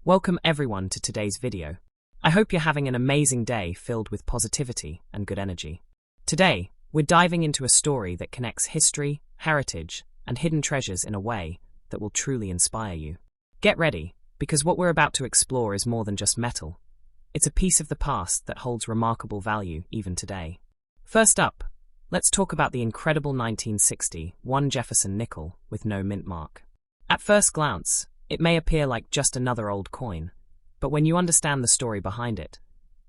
Welcome everyone to today's video. I hope you're having an amazing day filled with positivity and good energy. Today, we're diving into a story that connects history, heritage, and hidden treasures in a way that will truly inspire you. Get ready, because what we're about to explore is more than just metal. It's a piece of the past that holds remarkable value even today. First up, let's talk about the incredible 1960 Jefferson nickel with no mint mark. At first glance, it may appear like just another old coin, but when you understand the story behind it,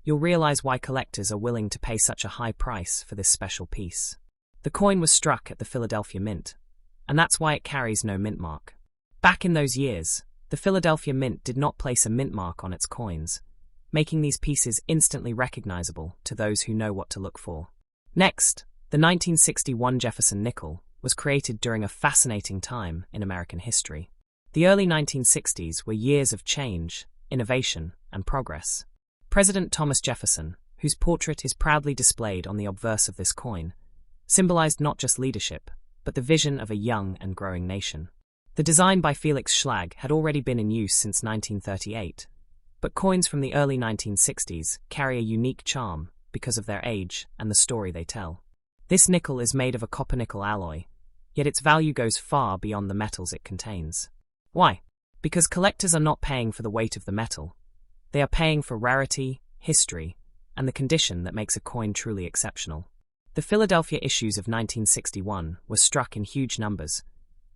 you'll realize why collectors are willing to pay such a high price for this special piece. The coin was struck at the Philadelphia Mint, and that's why it carries no mint mark. Back in those years, the Philadelphia Mint did not place a mint mark on its coins, making these pieces instantly recognizable to those who know what to look for. Next, the 1961 Jefferson nickel was created during a fascinating time in American history. The early 1960s were years of change, innovation, and progress. President Thomas Jefferson, whose portrait is proudly displayed on the obverse of this coin, symbolized not just leadership, but the vision of a young and growing nation. The design by Felix Schlag had already been in use since 1938, but coins from the early 1960s carry a unique charm because of their age and the story they tell. This nickel is made of a copper-nickel alloy, yet its value goes far beyond the metals it contains. Why? Because collectors are not paying for the weight of the metal. They are paying for rarity, history, and the condition that makes a coin truly exceptional. The Philadelphia issues of 1961 were struck in huge numbers,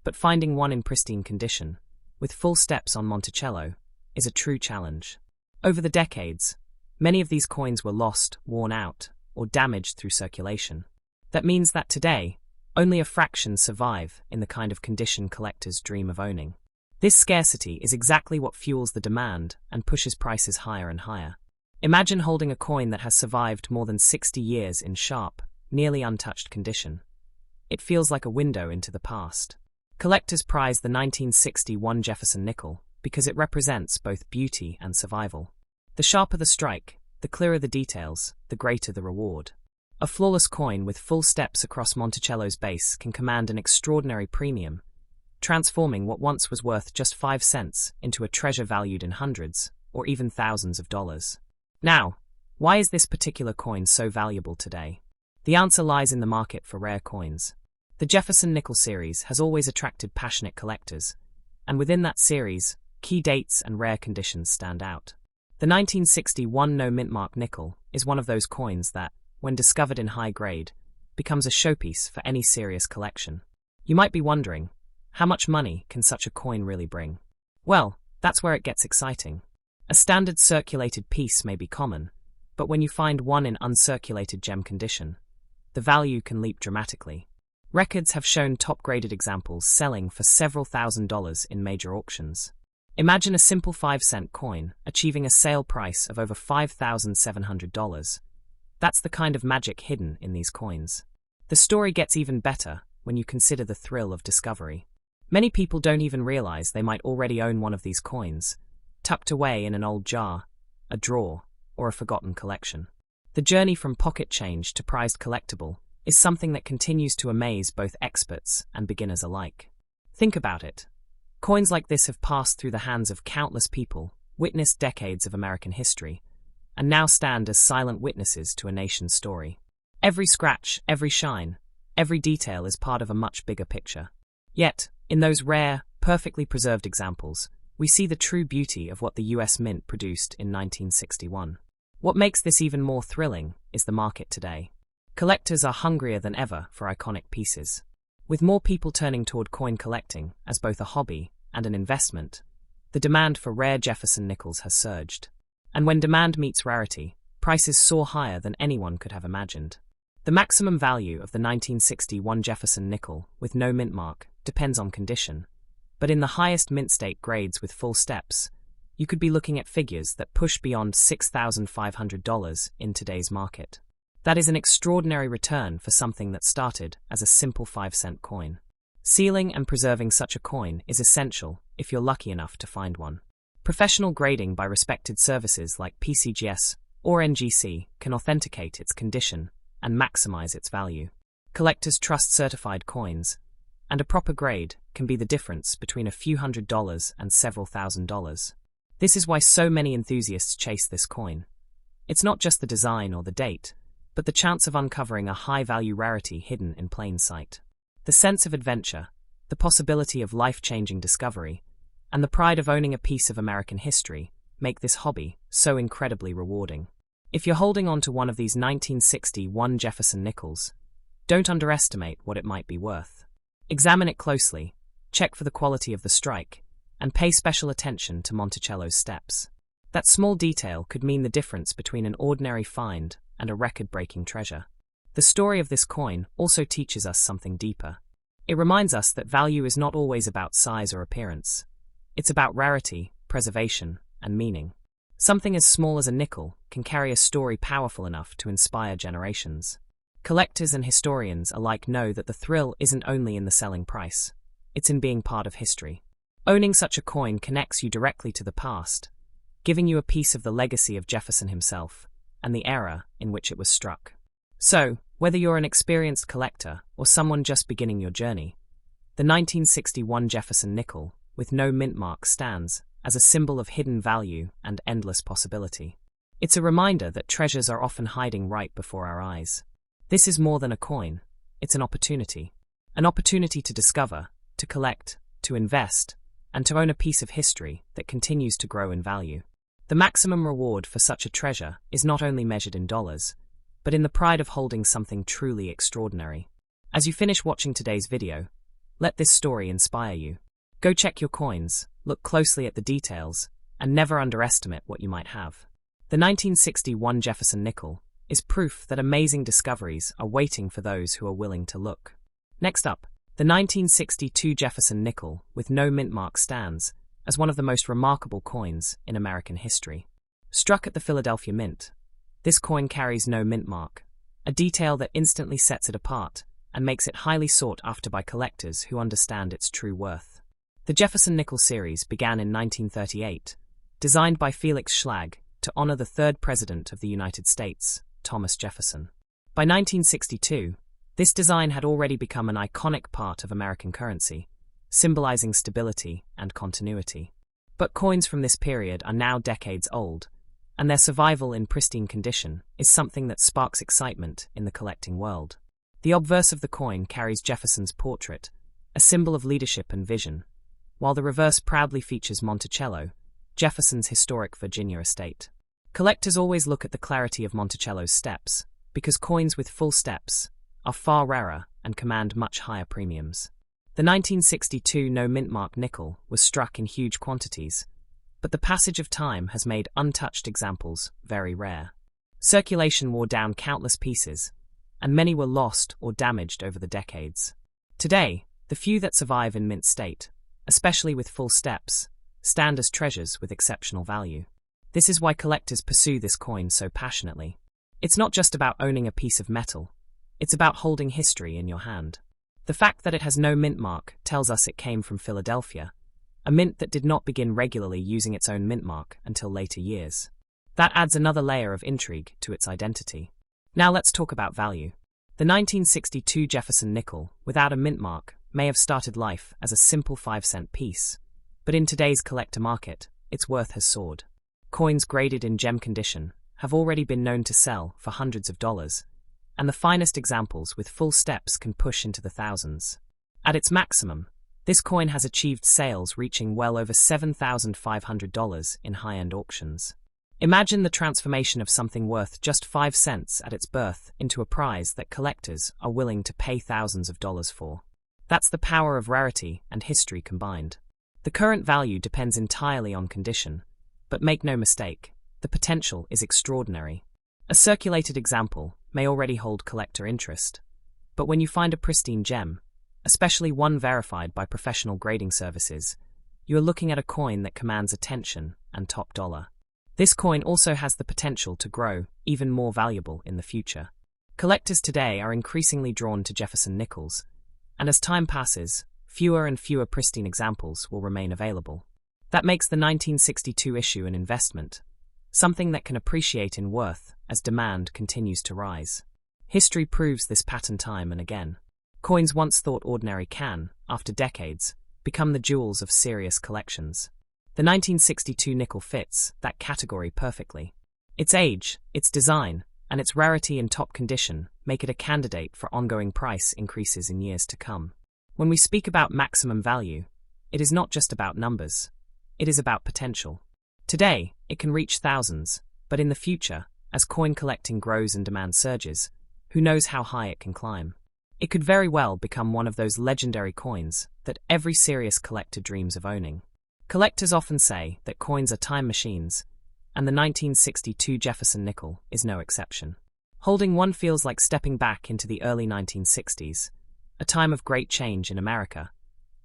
but finding one in pristine condition, with full steps on Monticello, is a true challenge. Over the decades, many of these coins were lost, worn out, or damaged through circulation. That means that today, only a fraction survive in the kind of condition collectors dream of owning. This scarcity is exactly what fuels the demand and pushes prices higher and higher. Imagine holding a coin that has survived more than 60 years in sharp, nearly untouched condition. It feels like a window into the past. Collectors prize the 1961 Jefferson nickel because it represents both beauty and survival. The sharper the strike, the clearer the details, the greater the reward. A flawless coin with full steps across Monticello's base can command an extraordinary premium, transforming what once was worth just 5 cents into a treasure valued in hundreds, or even thousands of dollars. Now, why is this particular coin so valuable today? The answer lies in the market for rare coins. The Jefferson Nickel series has always attracted passionate collectors, and within that series, key dates and rare conditions stand out. The 1961 no mint mark nickel is one of those coins that, when discovered in high grade, becomes a showpiece for any serious collection. You might be wondering, how much money can such a coin really bring? Well, that's where it gets exciting. A standard circulated piece may be common, but when you find one in uncirculated gem condition, the value can leap dramatically. Records have shown top-graded examples selling for several $1,000s in major auctions. Imagine a simple 5-cent coin achieving a sale price of over $5,700. That's the kind of magic hidden in these coins. The story gets even better when you consider the thrill of discovery. Many people don't even realize they might already own one of these coins, tucked away in an old jar, a drawer, or a forgotten collection. The journey from pocket change to prized collectible is something that continues to amaze both experts and beginners alike. Think about it. Coins like this have passed through the hands of countless people, witnessed decades of American history, and now stand as silent witnesses to a nation's story. Every scratch, every shine, every detail is part of a much bigger picture. Yet, in those rare, perfectly preserved examples, we see the true beauty of what the US Mint produced in 1961. What makes this even more thrilling is the market today. Collectors are hungrier than ever for iconic pieces. With more people turning toward coin collecting as both a hobby and an investment, the demand for rare Jefferson nickels has surged. And when demand meets rarity, prices soar higher than anyone could have imagined. The maximum value of the 1961 Jefferson nickel with no mint mark depends on condition, but in the highest mint state grades with full steps, you could be looking at figures that push beyond $6,500 in today's market. That is an extraordinary return for something that started as a simple 5-cent coin. Sealing and preserving such a coin is essential if you're lucky enough to find one. Professional grading by respected services like PCGS or NGC can authenticate its condition and maximize its value. Collectors trust certified coins, and a proper grade can be the difference between a few $100s and several $1,000s. This is why so many enthusiasts chase this coin. It's not just the design or the date, but the chance of uncovering a high-value rarity hidden in plain sight. The sense of adventure, the possibility of life-changing discovery, and the pride of owning a piece of American history make this hobby so incredibly rewarding. If you're holding on to one of these 1961 Jefferson nickels, don't underestimate what it might be worth. Examine it closely, check for the quality of the strike, and pay special attention to Monticello's steps. That small detail could mean the difference between an ordinary find and a record-breaking treasure. The story of this coin also teaches us something deeper. It reminds us that value is not always about size or appearance. It's about rarity, preservation, and meaning. Something as small as a nickel can carry a story powerful enough to inspire generations. Collectors and historians alike know that the thrill isn't only in the selling price, it's in being part of history. Owning such a coin connects you directly to the past, giving you a piece of the legacy of Jefferson himself and the era in which it was struck. So, whether you're an experienced collector or someone just beginning your journey, the 1961 Jefferson nickel with no mint mark stands as a symbol of hidden value and endless possibility. It's a reminder that treasures are often hiding right before our eyes. This is more than a coin, it's an opportunity to discover, to collect, to invest, and to own a piece of history that continues to grow in value. The maximum reward for such a treasure is not only measured in dollars, but in the pride of holding something truly extraordinary. As you finish watching today's video, let this story inspire you. Go check your coins, look closely at the details, and never underestimate what you might have. The 1961 Jefferson nickel is proof that amazing discoveries are waiting for those who are willing to look. Next up, the 1962 Jefferson nickel with no mint mark stands as one of the most remarkable coins in American history. Struck at the Philadelphia Mint, this coin carries no mint mark, a detail that instantly sets it apart and makes it highly sought after by collectors who understand its true worth. The Jefferson nickel series began in 1938, designed by Felix Schlag to honor the third president of the United States, Thomas Jefferson. By 1962, this design had already become an iconic part of American currency, symbolizing stability and continuity. But coins from this period are now decades old, and their survival in pristine condition is something that sparks excitement in the collecting world. The obverse of the coin carries Jefferson's portrait, a symbol of leadership and vision, while the reverse proudly features Monticello, Jefferson's historic Virginia estate. Collectors always look at the clarity of Monticello's steps, because coins with full steps are far rarer and command much higher premiums. The 1962 no mint mark nickel was struck in huge quantities, but the passage of time has made untouched examples very rare. Circulation wore down countless pieces, and many were lost or damaged over the decades. Today, the few that survive in mint state, especially with full steps, stand as treasures with exceptional value. This is why collectors pursue this coin so passionately. It's not just about owning a piece of metal, it's about holding history in your hand. The fact that it has no mint mark tells us it came from Philadelphia, a mint that did not begin regularly using its own mint mark until later years. That adds another layer of intrigue to its identity. Now let's talk about value. The 1962 Jefferson nickel, without a mint mark, may have started life as a simple 5-cent piece, but in today's collector market, its worth has soared. Coins graded in gem condition have already been known to sell for hundreds of dollars, and the finest examples with full steps can push into the thousands. At its maximum, this coin has achieved sales reaching well over $7,500 in high-end auctions. Imagine the transformation of something worth just 5 cents at its birth into a prize that collectors are willing to pay thousands of dollars for. That's the power of rarity and history combined. The current value depends entirely on condition, but make no mistake, the potential is extraordinary. A circulated example may already hold collector interest, but when you find a pristine gem, especially one verified by professional grading services, you are looking at a coin that commands attention and top dollar. This coin also has the potential to grow even more valuable in the future. Collectors today are increasingly drawn to Jefferson nickels, and as time passes, fewer and fewer pristine examples will remain available. That makes the 1962 issue an investment, something that can appreciate in worth as demand continues to rise. History proves this pattern time and again. Coins once thought ordinary can, after decades, become the jewels of serious collections. The 1962 nickel fits that category perfectly. Its age, its design, and its rarity in top condition make it a candidate for ongoing price increases in years to come. When we speak about maximum value, it is not just about numbers. It is about potential. Today, it can reach thousands, but in the future, as coin collecting grows and demand surges, who knows how high it can climb. It could very well become one of those legendary coins that every serious collector dreams of owning. Collectors often say that coins are time machines, and the 1962 Jefferson nickel is no exception. Holding one feels like stepping back into the early 1960s, a time of great change in America,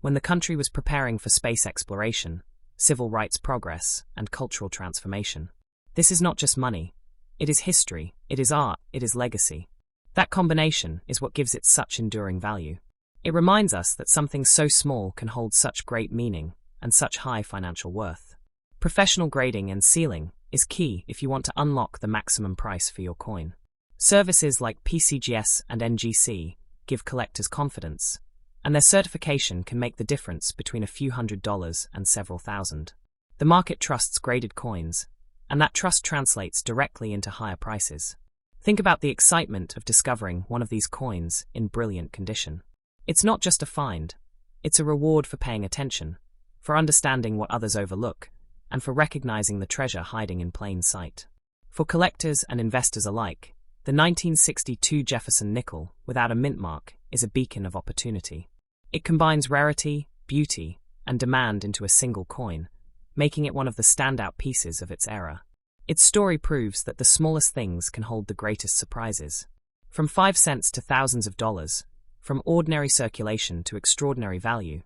when the country was preparing for space exploration, civil rights progress, and cultural transformation. This is not just money. It is history, it is art, it is legacy. That combination is what gives it such enduring value. It reminds us that something so small can hold such great meaning and such high financial worth. Professional grading and sealing is key if you want to unlock the maximum price for your coin. Services like PCGS and NGC give collectors confidence, and their certification can make the difference between a few $100s and several thousand. The market trusts graded coins, and that trust translates directly into higher prices. Think about the excitement of discovering one of these coins in brilliant condition. It's not just a find, it's a reward for paying attention, for understanding what others overlook, and for recognizing the treasure hiding in plain sight. For collectors and investors alike, the 1962 Jefferson nickel without a mint mark is a beacon of opportunity. It combines rarity, beauty, and demand into a single coin, making it one of the standout pieces of its era. Its story proves that the smallest things can hold the greatest surprises. From 5 cents to thousands of dollars, from ordinary circulation to extraordinary value,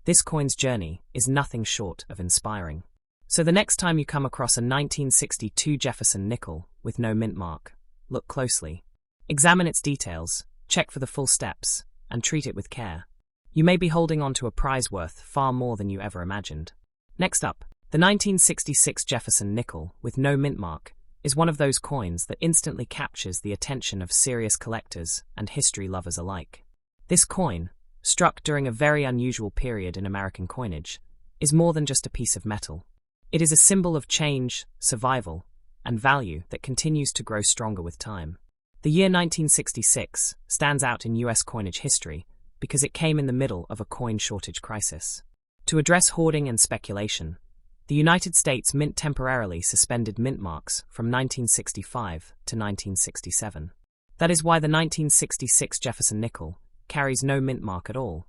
this coin's journey is nothing short of inspiring. So the next time you come across a 1962 Jefferson nickel with no mint mark, look closely. Examine its details, check for the full steps, and treat it with care. You may be holding on to a prize worth far more than you ever imagined. Next up, the 1966 Jefferson nickel with no mint mark is one of those coins that instantly captures the attention of serious collectors and history lovers alike. This coin, struck during a very unusual period in American coinage, is more than just a piece of metal. It is a symbol of change, survival, and value that continues to grow stronger with time. The year 1966 stands out in US coinage history because it came in the middle of a coin shortage crisis. To address hoarding and speculation, the United States Mint temporarily suspended mint marks from 1965 to 1967. That is why the 1966 Jefferson nickel carries no mint mark at all,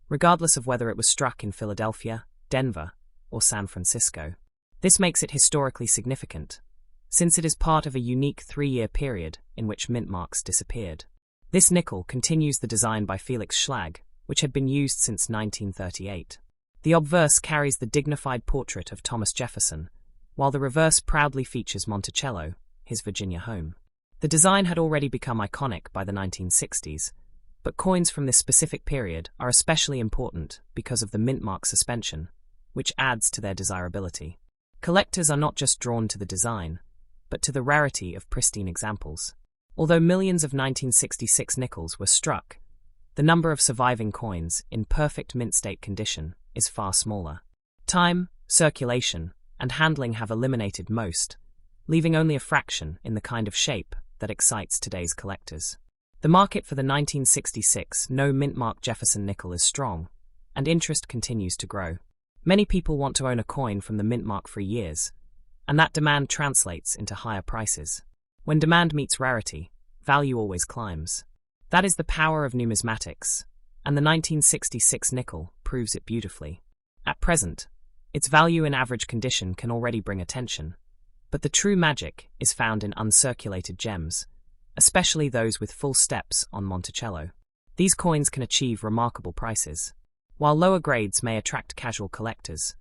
regardless of whether it was struck in Philadelphia, Denver, or San Francisco. This makes it historically significant, since it is part of a unique 3-year period in which mint marks disappeared. This nickel continues the design by Felix Schlag, which had been used since 1938. The obverse carries the dignified portrait of Thomas Jefferson, while the reverse proudly features Monticello, his Virginia home. The design had already become iconic by the 1960s, but coins from this specific period are especially important because of the mint mark suspension, which adds to their desirability. Collectors are not just drawn to the design, but to the rarity of pristine examples. Although millions of 1966 nickels were struck, the number of surviving coins in perfect mint state condition is far smaller. Time, circulation, and handling have eliminated most, leaving only a fraction in the kind of shape that excites today's collectors. The market for the 1966 no mint mark Jefferson nickel is strong, and interest continues to grow. Many people want to own a coin from the mint mark-free years, and that demand translates into higher prices. When demand meets rarity, value always climbs. That is the power of numismatics, and the 1966 nickel proves it beautifully. At present, its value in average condition can already bring attention, but the true magic is found in uncirculated gems, especially those with full steps on Monticello. These coins can achieve remarkable prices. While lower grades may attract casual collectors,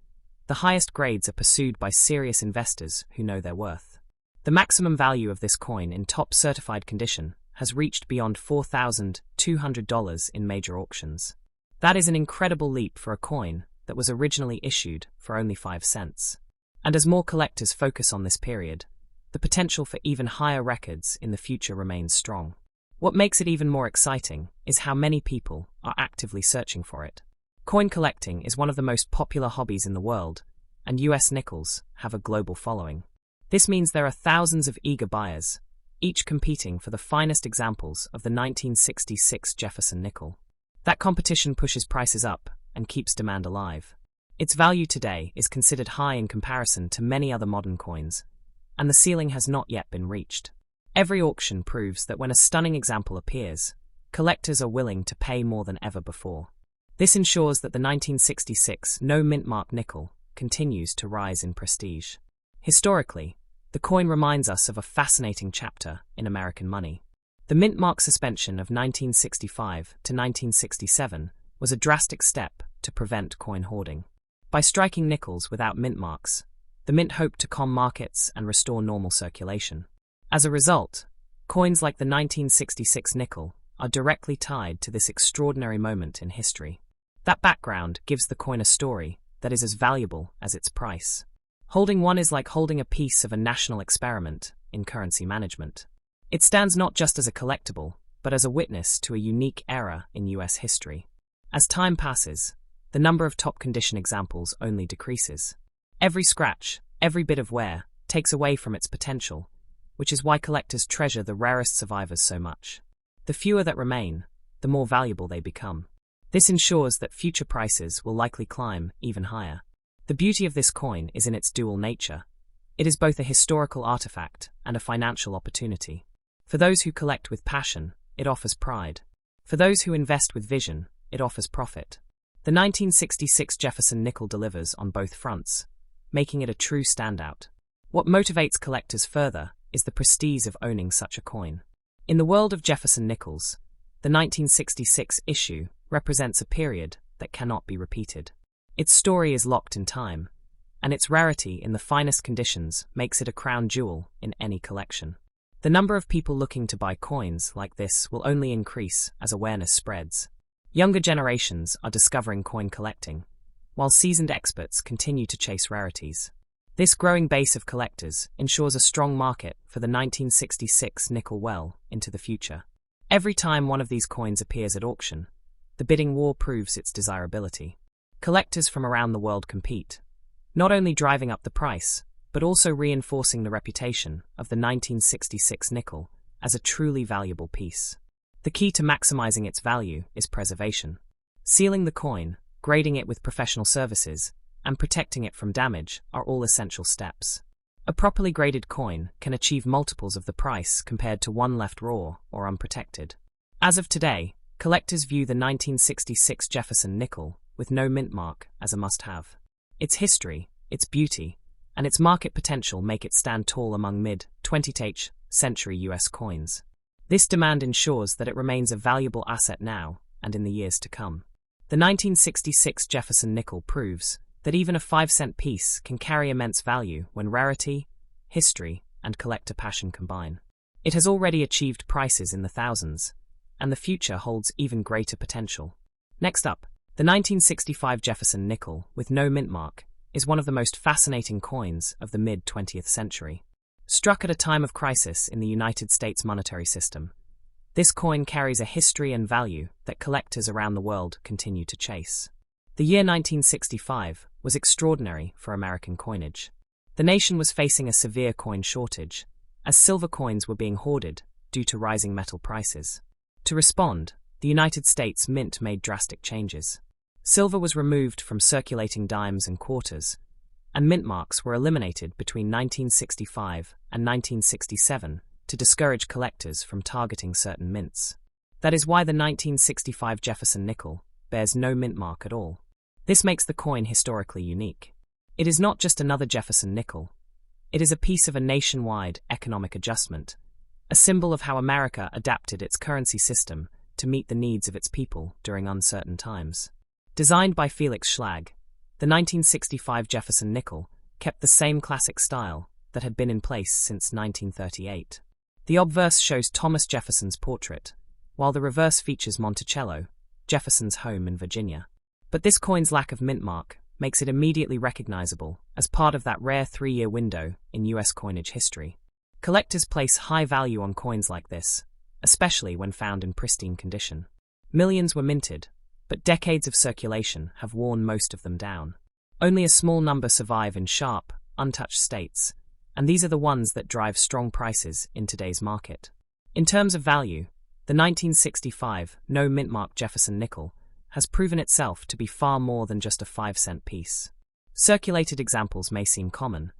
the highest grades are pursued by serious investors who know their worth. The maximum value of this coin in top certified condition has reached beyond $4,200 in major auctions. That is an incredible leap for a coin that was originally issued for only 5 cents. And as more collectors focus on this period, the potential for even higher records in the future remains strong. What makes it even more exciting is how many people are actively searching for it. Coin collecting is one of the most popular hobbies in the world, and US nickels have a global following. This means there are thousands of eager buyers, each competing for the finest examples of the 1966 Jefferson nickel. That competition pushes prices up and keeps demand alive. Its value today is considered high in comparison to many other modern coins, and the ceiling has not yet been reached. Every auction proves that when a stunning example appears, collectors are willing to pay more than ever before. This ensures that the 1966 no-mint-mark nickel continues to rise in prestige. Historically, the coin reminds us of a fascinating chapter in American money. The mint mark suspension of 1965 to 1967 was a drastic step to prevent coin hoarding. By striking nickels without mint marks, the mint hoped to calm markets and restore normal circulation. As a result, coins like the 1966 nickel are directly tied to this extraordinary moment in history. That background gives the coin a story that is as valuable as its price. Holding one is like holding a piece of a national experiment in currency management. It stands not just as a collectible, but as a witness to a unique era in US history. As time passes, the number of top-condition examples only decreases. Every scratch, every bit of wear, takes away from its potential, which is why collectors treasure the rarest survivors so much. The fewer that remain, the more valuable they become. This ensures that future prices will likely climb even higher. The beauty of this coin is in its dual nature. It is both a historical artifact and a financial opportunity. For those who collect with passion, it offers pride. For those who invest with vision, it offers profit. The 1966 Jefferson nickel delivers on both fronts, making it a true standout. What motivates collectors further is the prestige of owning such a coin. In the world of Jefferson nickels, the 1966 issue represents a period that cannot be repeated. Its story is locked in time, and its rarity in the finest conditions makes it a crown jewel in any collection. The number of people looking to buy coins like this will only increase as awareness spreads. Younger generations are discovering coin collecting, while seasoned experts continue to chase rarities. This growing base of collectors ensures a strong market for the 1966 nickel well into the future. Every time one of these coins appears at auction, the bidding war proves its desirability. Collectors from around the world compete, not only driving up the price, but also reinforcing the reputation of the 1966 nickel as a truly valuable piece. The key to maximizing its value is preservation. Sealing the coin, grading it with professional services, and protecting it from damage are all essential steps. A properly graded coin can achieve multiples of the price compared to one left raw or unprotected. As of today, collectors view the 1966 Jefferson nickel with no mint mark as a must-have. Its history, its beauty, and its market potential make it stand tall among mid-20th century US coins. This demand ensures that it remains a valuable asset now and in the years to come. The 1966 Jefferson nickel proves that even a 5-cent piece can carry immense value when rarity, history, and collector passion combine. It has already achieved prices in the thousands, and the future holds even greater potential. Next up, the 1965 Jefferson nickel with no mint mark is one of the most fascinating coins of the mid-20th century. Struck at a time of crisis in the United States monetary system, this coin carries a history and value that collectors around the world continue to chase. The year 1965 was extraordinary for American coinage. The nation was facing a severe coin shortage, as silver coins were being hoarded due to rising metal prices. To respond, the United States Mint made drastic changes. Silver was removed from circulating dimes and quarters, and mint marks were eliminated between 1965 and 1967 to discourage collectors from targeting certain mints. That is why the 1965 Jefferson nickel bears no mint mark at all. This makes the coin historically unique. It is not just another Jefferson nickel. It is a piece of a nationwide economic adjustment, a symbol of how America adapted its currency system to meet the needs of its people during uncertain times. Designed by Felix Schlag, the 1965 Jefferson nickel kept the same classic style that had been in place since 1938. The obverse shows Thomas Jefferson's portrait, while the reverse features Monticello, Jefferson's home in Virginia. But this coin's lack of mint mark makes it immediately recognizable as part of that rare 3-year window in US coinage history. Collectors place high value on coins like this, especially when found in pristine condition. Millions were minted, but decades of circulation have worn most of them down. Only a small number survive in sharp, untouched states, and these are the ones that drive strong prices in today's market. In terms of value, the 1965 no-mint-mark Jefferson nickel has proven itself to be far more than just a 5-cent piece. Circulated examples may seem common,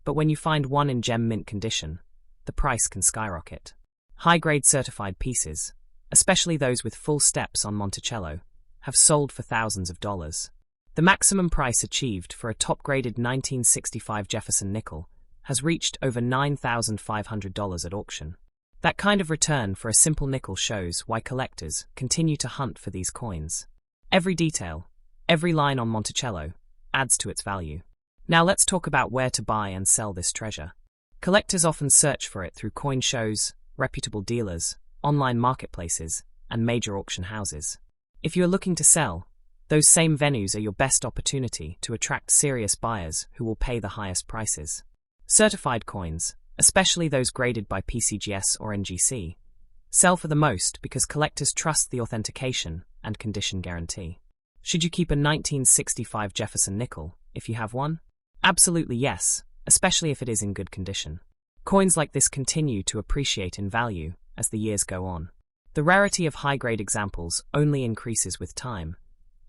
but when you find one in gem mint condition, the price can skyrocket. High-grade certified pieces, especially those with full steps on Monticello, have sold for thousands of dollars. The maximum price achieved for a top-graded 1965 Jefferson nickel has reached over $9,500 at auction. That kind of return for a simple nickel shows why collectors continue to hunt for these coins. Every detail, every line on Monticello, adds to its value. Now let's talk about where to buy and sell this treasure. Collectors often search for it through coin shows, reputable dealers, online marketplaces, and major auction houses. If you are looking to sell, those same venues are your best opportunity to attract serious buyers who will pay the highest prices. Certified coins, especially those graded by PCGS or NGC, sell for the most because collectors trust the authentication and condition guarantee. Should you keep a 1965 Jefferson nickel if you have one? Absolutely yes, especially if it is in good condition. Coins like this continue to appreciate in value as the years go on. The rarity of high-grade examples only increases with time,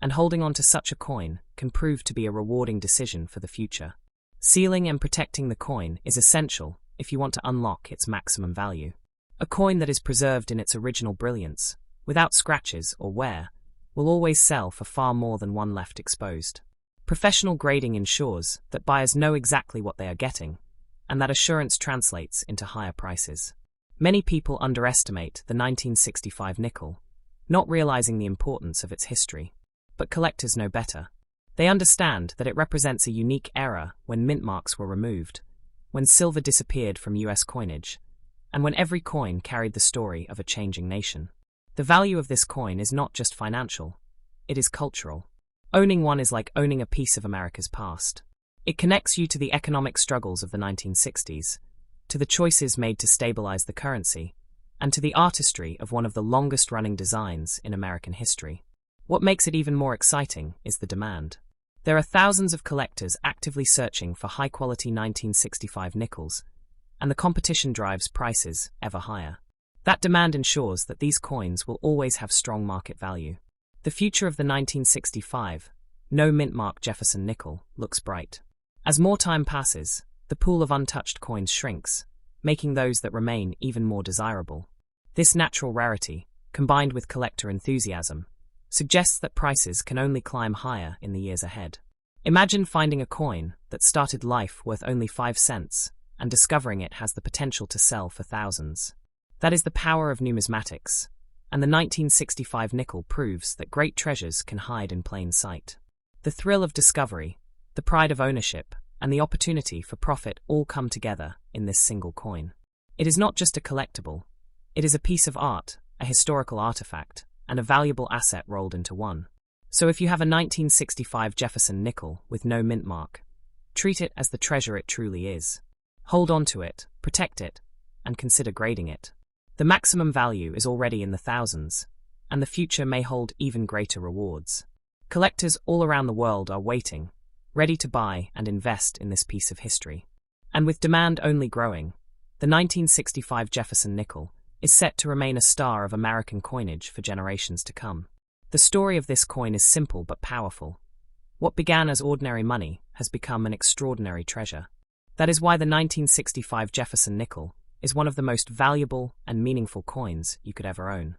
and holding on to such a coin can prove to be a rewarding decision for the future. Sealing and protecting the coin is essential if you want to unlock its maximum value. A coin that is preserved in its original brilliance, without scratches or wear, will always sell for far more than one left exposed. Professional grading ensures that buyers know exactly what they are getting, and that assurance translates into higher prices. Many people underestimate the 1965 nickel, not realizing the importance of its history. But collectors know better. They understand that it represents a unique era when mint marks were removed, when silver disappeared from US coinage, and when every coin carried the story of a changing nation. The value of this coin is not just financial, it is cultural. Owning one is like owning a piece of America's past. It connects you to the economic struggles of the 1960s, to the choices made to stabilize the currency, and to the artistry of one of the longest-running designs in American history. What makes it even more exciting is the demand. There are thousands of collectors actively searching for high-quality 1965 nickels, and the competition drives prices ever higher. That demand ensures that these coins will always have strong market value. The future of the 1965 no-mint-mark Jefferson nickel looks bright. As more time passes, the pool of untouched coins shrinks, making those that remain even more desirable. This natural rarity, combined with collector enthusiasm, suggests that prices can only climb higher in the years ahead. Imagine finding a coin that started life worth only 5 cents and discovering it has the potential to sell for thousands. That is the power of numismatics, and the 1965 nickel proves that great treasures can hide in plain sight. The thrill of discovery, the pride of ownership, and the opportunity for profit all come together in this single coin. It is not just a collectible, it is a piece of art, a historical artifact, and a valuable asset rolled into one. So if you have a 1965 Jefferson nickel with no mint mark, treat it as the treasure it truly is. Hold on to it, protect it, and consider grading it. The maximum value is already in the thousands, and the future may hold even greater rewards. Collectors all around the world are waiting, ready to buy and invest in this piece of history. And with demand only growing, the 1965 Jefferson nickel is set to remain a star of American coinage for generations to come. The story of this coin is simple but powerful. What began as ordinary money has become an extraordinary treasure. That is why the 1965 Jefferson nickel is one of the most valuable and meaningful coins you could ever own.